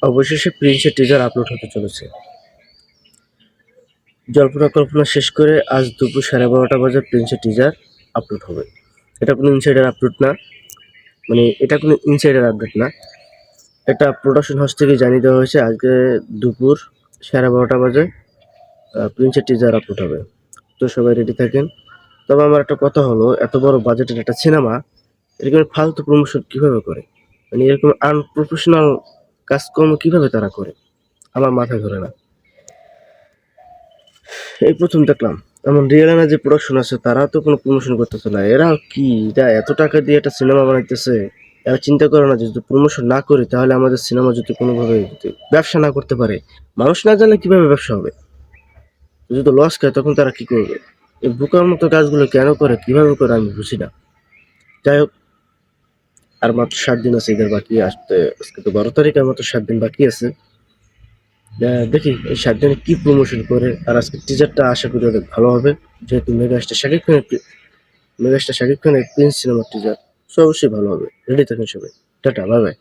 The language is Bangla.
অবশেষে প্রিন্সের টিজার আপলোড হতে চলেছে। জল্পনা কল্পনা শেষ করে আজ দুপুর 12:30 বাজে প্রিন্সের টিজার আপলোড হবে। এটা কোনো ইনসাইডার আপলোড না, এটা কোনো ইনসাইডার আপডেট না। এটা প্রোডাকশন হাউস থেকে জানিয়ে দেওয়া হয়েছে আজকে দুপুর 12:30 বাজে প্রিন্সের টিজার আপলোড হবে। তো সবাই রেডি থাকেন। তবে আমার একটা কথা হলো, এত বড় বাজেটের একটা সিনেমা এরকম ফালতু প্রমোশন কিভাবে করে? এরকম আনপ্রফেশনাল কাজকর্ম কিভাবে তারা করে? আমার মাথায় ধরে না। এই প্রথম দেখলাম এমন রিয়েলানা যে প্রোডাকশন আছে তারা তো কোনো প্রমোশন করতেছে না। এরা কি এটা এত টাকা দিয়ে একটা সিনেমা বানাইতেছে, এরা চিন্তা করে না যে যদি প্রমোশন না করি তাহলে আমাদের সিনেমা যদি কোনোভাবে যদি ব্যবসা না করতে পারে, মানুষ না জানলে কিভাবে ব্যবসা হবে? যদি লস খায় তখন তারা কি করবে? এই বোকার মতো কাজগুলো কেন করে, কিভাবে করে আমি বুঝি না। যাই হোক, আর মাত্র 7 দিন আছে ঈদের বাকি আসতে। আজকে তো 12 তারিখ, আর মাত্র 7 দিন বাকি আছে। দেখি এই 7 দিনে কি প্রমোশন করে। আর আজকে টিজারটা আশা করি অনেক ভালো হবে, যেহেতু মেগাস্টার শাকিব খানের প্রিন্স সিনেমার টিজার, সো অবশ্যই ভালো হবে। রেডি থাকেন সবাই। Tata, bye bye.